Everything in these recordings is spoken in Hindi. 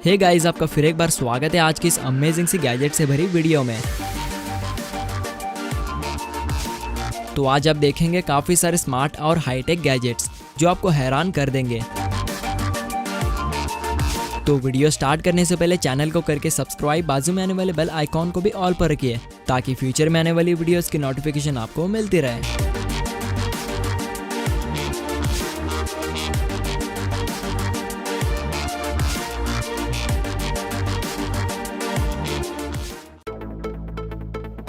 हे गाइस, आपका फिर एक बार स्वागत है आज की इस अमेजिंग सी गैजेट से भरी वीडियो में। तो आज आप देखेंगे काफी सारे स्मार्ट और हाईटेक गैजेट्स जो आपको हैरान कर देंगे। तो वीडियो स्टार्ट करने से पहले चैनल को करके सब्सक्राइब, बाजू में आने वाले बेल आइकॉन को भी ऑल पर रखिए ताकि फ्यूचर में आने वाली वीडियोस की नोटिफिकेशन आपको मिलती रहे।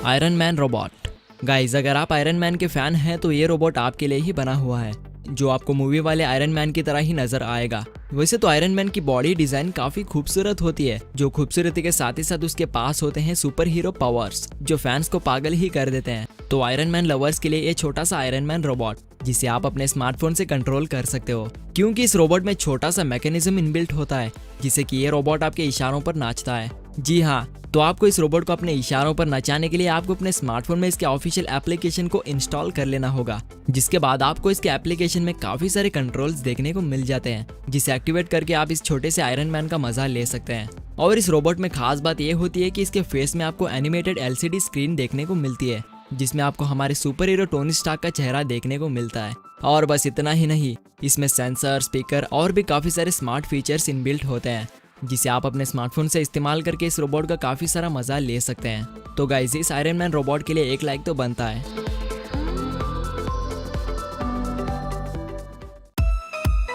Iron man robot. गाइस, अगर आप आयरन मैन के फैन हैं तो ये रोबोट आपके लिए ही बना हुआ है, जो आपको मूवी वाले आयरन मैन की तरह ही नजर आएगा। वैसे तो आयरन मैन की बॉडी डिजाइन काफी खूबसूरत होती है, जो खूबसूरती के साथ ही साथ उसके पास होते हैं सुपर हीरो पावर्स जो फैंस को पागल ही कर देते हैं। तो आयरन मैन लवर्स के लिए ये छोटा सा आयरन मैन रोबोट जिसे आप अपने स्मार्टफोन से कंट्रोल कर सकते हो, क्योंकि इस रोबोट में छोटा सा मैकेनिज्म इनबिल्ट होता है जिससे कि ये रोबोट आपके इशारों पर नाचता है। जी हाँ, तो आपको इस रोबोट को अपने इशारों पर नचाने के लिए आपको अपने स्मार्टफोन में इसके ऑफिशियल एप्लीकेशन को इंस्टॉल कर लेना होगा, जिसके बाद आपको इसके एप्लीकेशन में काफी सारे कंट्रोल्स देखने को मिल जाते हैं, जिसे एक्टिवेट करके आप इस छोटे से आयरन मैन का मजा ले सकते हैं। और इस रोबोट में खास बात यह होती है कि इसके फेस में आपको एनिमेटेड LCD स्क्रीन देखने को मिलती है, जिसमें आपको हमारे सुपर हीरो टोनी स्टार्क का चेहरा देखने को मिलता है। और बस इतना ही नहीं, इसमें सेंसर, स्पीकर और भी काफी सारे स्मार्ट फीचर्स इनबिल्ट होते हैं, जिसे आप अपने स्मार्टफोन से इस्तेमाल करके इस रोबोट का काफी सारा मजा ले सकते हैं। तो गाइस, इस आयरन मैन रोबोट के लिए एक लाइक तो बनता है।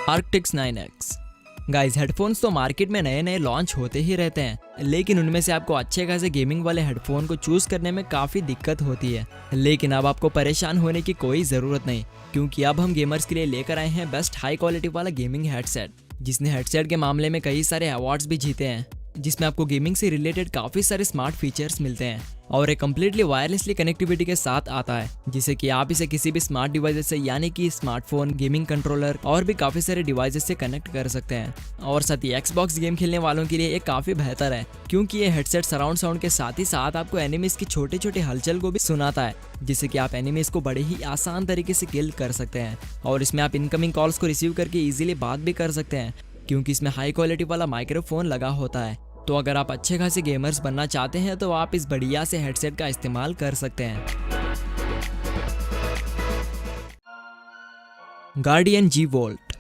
आर्क्टिक्स 9X। गाइस, हेडफोन्स तो मार्केट में नए नए लॉन्च होते ही रहते हैं, लेकिन उनमें से आपको अच्छे खासे गेमिंग वाले हेडफोन को चूज करने में काफी दिक्कत होती है। लेकिन अब आपको परेशान होने की कोई जरूरत नहीं, क्योंकि अब हम गेमर्स के लिए लेकर आए हैं बेस्ट हाई क्वालिटी वाला गेमिंग हेडसेट, जिसने हेडसेट के मामले में कई सारे अवार्ड्स भी जीते हैं, जिसमें आपको गेमिंग से रिलेटेड काफी सारे स्मार्ट फीचर्स मिलते हैं और एक कम्प्लीटली वायरलेसली कनेक्टिविटी के साथ आता है, जिससे कि आप इसे किसी भी स्मार्ट डिवाइस से यानी कि स्मार्टफोन, गेमिंग कंट्रोलर और भी काफी सारे डिवाइसेस से कनेक्ट कर सकते हैं। और साथ ही Xbox गेम खेलने वालों के लिए ये काफी बेहतर है, क्योंकि ये हेडसेट सराउंड साउंड के साथ ही साथ आपको एनिमीज की छोटे छोटे हलचल को भी सुनाता है, जिससे कि आप एनिमीज को बड़े ही आसान तरीके से किल कर सकते हैं। और इसमें आप इनकमिंग कॉल्स को रिसीव करके इजीली बात भी कर सकते हैं, क्योंकि इसमें हाई क्वालिटी वाला माइक्रोफोन लगा होता है। तो अगर आप अच्छे खासे गेमर्स बनना चाहते हैं तो आप इस बढ़िया से हेडसेट का इस्तेमाल कर सकते हैं। Guardian G Volt।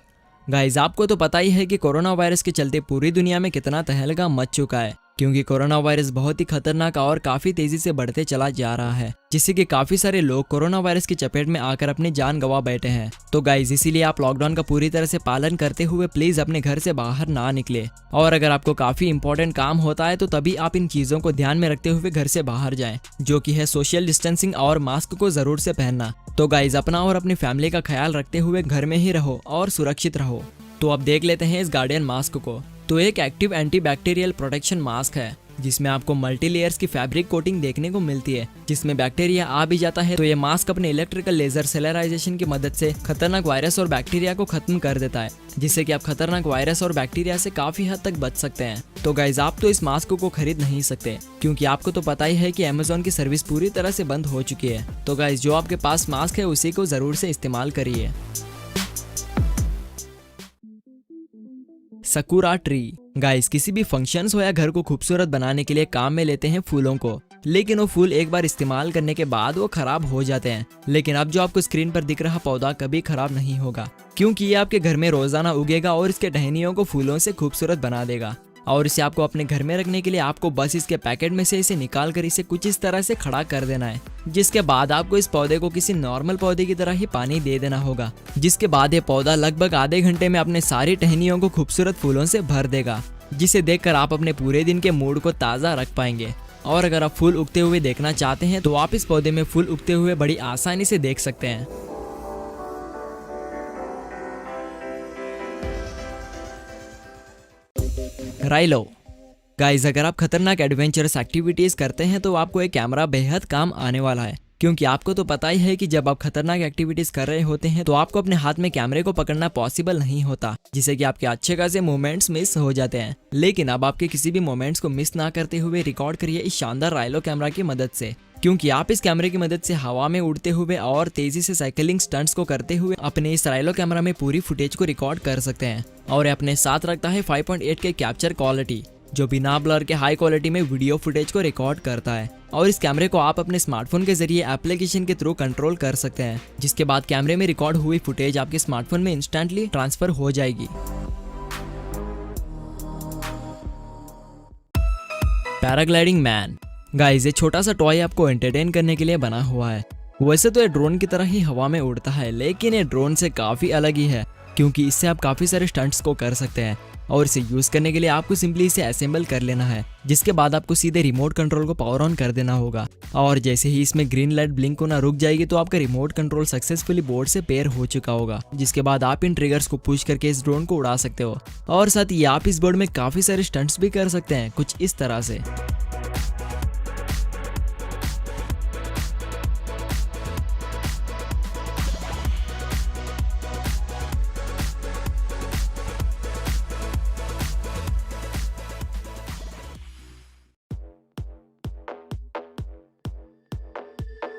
गाइस, आपको तो पता ही है कि कोरोना वायरस के चलते पूरी दुनिया में कितना तहलका मच चुका है, क्योंकि कोरोना वायरस बहुत ही खतरनाक और काफी तेजी से बढ़ते चला जा रहा है, जिससे कि काफी सारे लोग कोरोना वायरस की चपेट में आकर अपनी जान गंवा बैठे हैं। तो गाइस, इसीलिए आप लॉकडाउन का पूरी तरह से पालन करते हुए प्लीज अपने घर से बाहर ना निकले, और अगर आपको काफी इंपॉर्टेंट काम होता है तो तभी आप इन चीजों को ध्यान में रखते हुए घर से बाहर जाएं, जो कि है सोशल डिस्टेंसिंग और मास्क को जरूर से पहनना। तो गाइस, अपना और अपनी फैमिली का ख्याल रखते हुए घर में ही रहो और सुरक्षित रहो। तो अब देख लेते हैं इस गार्डियन मास्क को। तो एक एक्टिव एंटीबैक्टीरियल प्रोटेक्शन मास्क है, जिसमें आपको मल्टी लेयर्स की फैब्रिक कोटिंग देखने को मिलती है, जिसमें बैक्टीरिया आ भी जाता है तो ये मास्क अपने इलेक्ट्रिकल लेजर सेलराइजेशन की मदद से खतरनाक वायरस और बैक्टीरिया को खत्म कर देता है, जिससे कि आप खतरनाक वायरस और बैक्टीरिया से काफी हद तक बच सकते हैं। तो गाइस, आप तो इस मास्क को खरीद नहीं सकते, क्योंकि आपको तो पता ही है कि Amazon की सर्विस पूरी तरह से बंद हो चुकी है। तो गाइस, जो आपके पास मास्क है उसी को जरूर से इस्तेमाल करिए। Sakura tree. गाइस, किसी भी फंक्शंस हो या घर को खूबसूरत बनाने के लिए काम में लेते हैं फूलों को, लेकिन वो फूल एक बार इस्तेमाल करने के बाद वो खराब हो जाते हैं। लेकिन अब जो आपको स्क्रीन पर दिख रहा पौधा कभी खराब नहीं होगा, क्योंकि ये आपके घर में रोजाना उगेगा और इसके टहनियों को फूलों से खूबसूरत बना देगा। और इसे आपको अपने घर में रखने के लिए आपको बस इसके पैकेट में से इसे निकाल कर इसे कुछ इस तरह से खड़ा कर देना है, जिसके बाद आपको इस पौधे को किसी नॉर्मल पौधे की तरह ही पानी दे देना होगा, जिसके बाद ये पौधा लगभग आधे घंटे में अपने सारी टहनियों को खूबसूरत फूलों से भर देगा, जिसे देखकर आप अपने पूरे दिन के मूड को ताज़ा रख पाएंगे। और अगर आप फूल उगते हुए देखना चाहते हैं तो आप इस पौधे में फूल उगते हुए बड़ी आसानी से देख सकते हैं। राइलो। गाइस, अगर आप खतरनाक एडवेंचरस एक्टिविटीज करते हैं तो आपको एक कैमरा बेहद काम आने वाला है, क्योंकि आपको तो पता ही है कि जब आप खतरनाक एक्टिविटीज कर रहे होते हैं तो आपको अपने हाथ में कैमरे को पकड़ना पॉसिबल नहीं होता, जिससे कि आपके अच्छे खासे मोमेंट्स मिस हो जाते हैं। लेकिन अब आपके किसी भी मोमेंट्स को मिस ना करते हुए रिकॉर्ड करिए इस शानदार राइलो कैमरा की मदद से, क्योंकि आप इस कैमरे की मदद से हवा में उड़ते हुए और तेजी से साइकिलिंग स्टंट्स को करते हुए अपने इस राइलो कैमरा में पूरी फुटेज को रिकॉर्ड कर सकते हैं। और अपने साथ रखता है 5.8 के कैप्चर क्वालिटी, जो बिना ब्लर के हाई क्वालिटी में वीडियो फुटेज को रिकॉर्ड करता है। और इस कैमरे को आप अपने स्मार्टफोन के जरिए एप्लीकेशन के थ्रू कंट्रोल कर सकते हैं, जिसके बाद कैमरे में रिकॉर्ड हुई फुटेज आपके स्मार्टफोन में इंस्टेंटली ट्रांसफर हो जाएगी। Paragliding man. गाइस, ये छोटा सा टॉय आपको एंटरटेन करने के लिए बना हुआ है। वैसे तो ये ड्रोन की तरह ही हवा में उड़ता है, लेकिन ये ड्रोन से काफी अलग ही है, क्योंकि इससे आप काफी सारे स्टंट्स को कर सकते हैं। और इसे यूज करने के लिए आपको सिंपली इसे असेंबल कर लेना है, जिसके बाद आपको सीधे रिमोट कंट्रोल को पावर ऑन कर देना होगा। और जैसे ही इसमें ग्रीन लाइट ब्लिंक होना रुक जाएगी तो आपका रिमोट कंट्रोल सक्सेसफुली बोर्ड से पेयर हो चुका होगा, जिसके बाद आप इन ट्रिगर्स को पुश करके इस ड्रोन को उड़ा सकते हो। और साथ ही आप इस बोर्ड में काफी सारे स्टंट्स भी कर सकते हैं, कुछ इस तरह से।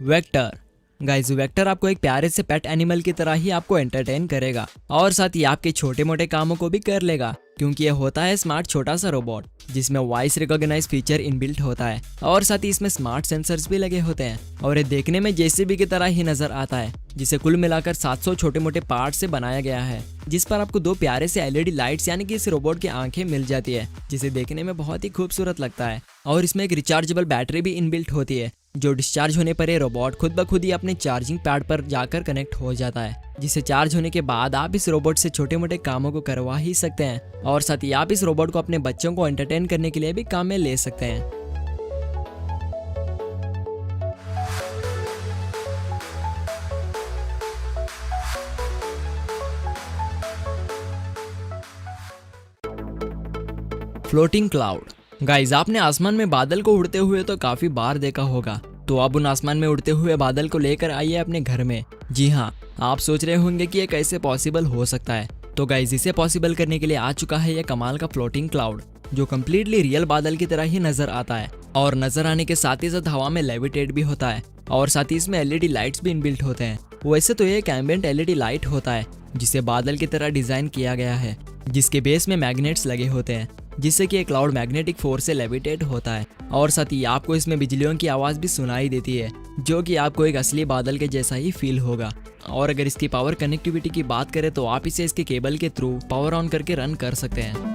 वेक्टर। गाइस, वेक्टर आपको एक प्यारे से पेट एनिमल की तरह ही आपको एंटरटेन करेगा और साथ ही आपके छोटे मोटे कामों को भी कर लेगा, क्योंकि यह होता है स्मार्ट छोटा सा रोबोट जिसमें वॉइस रिकॉग्नाइज फीचर इनबिल्ट होता है और साथ ही इसमें स्मार्ट सेंसर्स भी लगे होते हैं। और ये देखने में जेसीबी की तरह ही नजर आता है, जिसे कुल मिलाकर 700 छोटे मोटे पार्ट से बनाया गया है, जिस पर आपको 2 प्यारे से एलईडी लाइट्स यानी कि इस रोबोट की आंखें मिल जाती है, जिसे देखने में बहुत ही खूबसूरत लगता है। और इसमें एक रिचार्जेबल बैटरी भी इनबिल्ट होती है, जो डिस्चार्ज होने पर ये रोबोट खुद ब खुद ही अपने चार्जिंग पैड पर जाकर कनेक्ट हो जाता है, जिसे चार्ज होने के बाद आप इस रोबोट से छोटे मोटे कामों को करवा ही सकते हैं। और साथ ही आप इस रोबोट को अपने बच्चों को एंटरटेन करने के लिए भी काम में ले सकते हैं। Floating cloud. गाइस, आपने आसमान में बादल को उड़ते हुए तो काफी बार देखा होगा, तो अब उन आसमान में उड़ते हुए बादल को लेकर आइए अपने घर में। जी हाँ, आप सोच रहे होंगे कि ये कैसे पॉसिबल हो सकता है। तो गाइस, इसे पॉसिबल करने के लिए आ चुका है ये कमाल का फ्लोटिंग क्लाउड, जो कम्प्लीटली रियल बादल की तरह ही नजर आता है और नजर आने के साथ ही साथ हवा में लेविटेट भी होता है और साथ ही इसमें एलईडी लाइट्स भी इनबिल्ट होते हैं। वैसे तो ये एक एम्बिएंट एलईडी लाइट होता है, जिसे बादल की तरह डिजाइन किया गया है, जिसके बेस में मैग्नेट्स लगे होते हैं, जिससे कि एक क्लाउड मैग्नेटिक फोर्स से लेविटेट होता है। और साथ ही आपको इसमें बिजलियों की आवाज भी सुनाई देती है, जो कि आपको एक असली बादल के जैसा ही फील होगा। और अगर इसकी पावर कनेक्टिविटी की बात करें तो आप इसे इसके केबल के थ्रू पावर ऑन करके रन कर सकते हैं।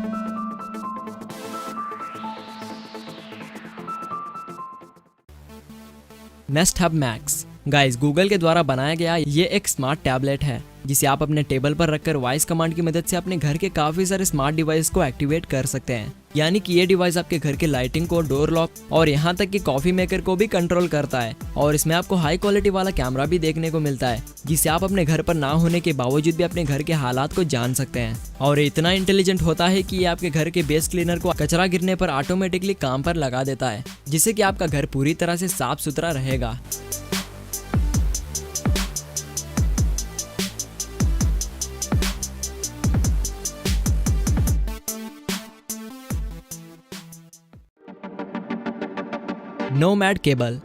Nest hub max. Guys, Google के द्वारा बनाया गया ये एक स्मार्ट टैबलेट है, जिसे आप अपने टेबल पर रखकर वॉइस कमांड की मदद से अपने घर के काफी सारे स्मार्ट डिवाइस को एक्टिवेट कर सकते हैं। यानी कि ये डिवाइस आपके घर के लाइटिंग को, डोर लॉक और यहाँ तक कि कॉफी मेकर को भी कंट्रोल करता है। और इसमें आपको हाई क्वालिटी वाला कैमरा भी देखने को मिलता है, जिससे आप अपने घर पर ना होने के बावजूद भी अपने घर के हालात को जान सकते हैं। और ये इतना इंटेलिजेंट होता है कि ये आपके घर के बेस क्लीनर को कचरा गिरने पर ऑटोमेटिकली काम पर लगा देता है, जिससे कि आपका घर पूरी तरह से साफ सुथरा रहेगा। Nomad cable.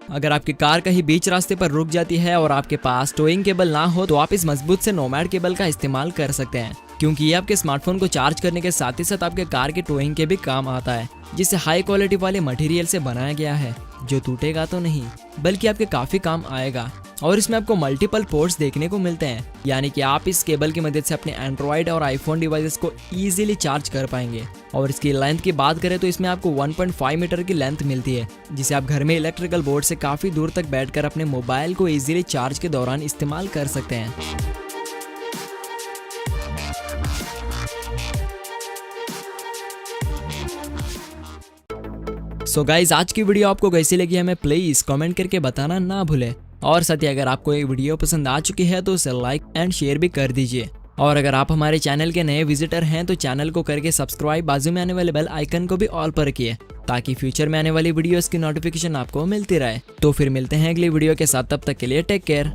अगर आपकी कार कहीं बीच रास्ते पर रुक जाती है और आपके पास टोइंग केबल ना हो, तो आप इस मजबूत से नोमैड केबल का इस्तेमाल कर सकते हैं, क्योंकि ये आपके स्मार्टफोन को चार्ज करने के साथ ही साथ आपके कार के टोइंग के भी काम आता है, जिसे हाई क्वालिटी वाले मटेरियल से बनाया गया है, जो टूटेगा तो नहीं बल्कि आपके काफी काम आएगा। और इसमें आपको मल्टीपल पोर्ट्स देखने को मिलते हैं, यानी कि आप इस केबल की मदद से अपने एंड्रॉइड और आईफोन डिवाइसेस को इजीली चार्ज कर पाएंगे। और इसकी लेंथ की बात करें तो इसमें आपको 1.5 मीटर की लेंथ मिलती है, जिसे आप घर में इलेक्ट्रिकल बोर्ड से काफी दूर तक बैठकर अपने मोबाइल को इजीली चार्ज के दौरान इस्तेमाल कर सकते हैं। सो गाइज, आज की वीडियो आपको कैसी लगी हमें प्लीज कमेंट करके बताना ना भूले। और साथ ही अगर आपको ये वीडियो पसंद आ चुकी है तो उसे लाइक एंड शेयर भी कर दीजिए। और अगर आप हमारे चैनल के नए विजिटर हैं तो चैनल को करके सब्सक्राइब, बाजू में आने वाले बेल आइकन को भी ऑल पर रखिए ताकि फ्यूचर में आने वाली वीडियोस की नोटिफिकेशन आपको मिलती रहे। तो फिर मिलते हैं अगली वीडियो के साथ, तब तक के लिए टेक केयर।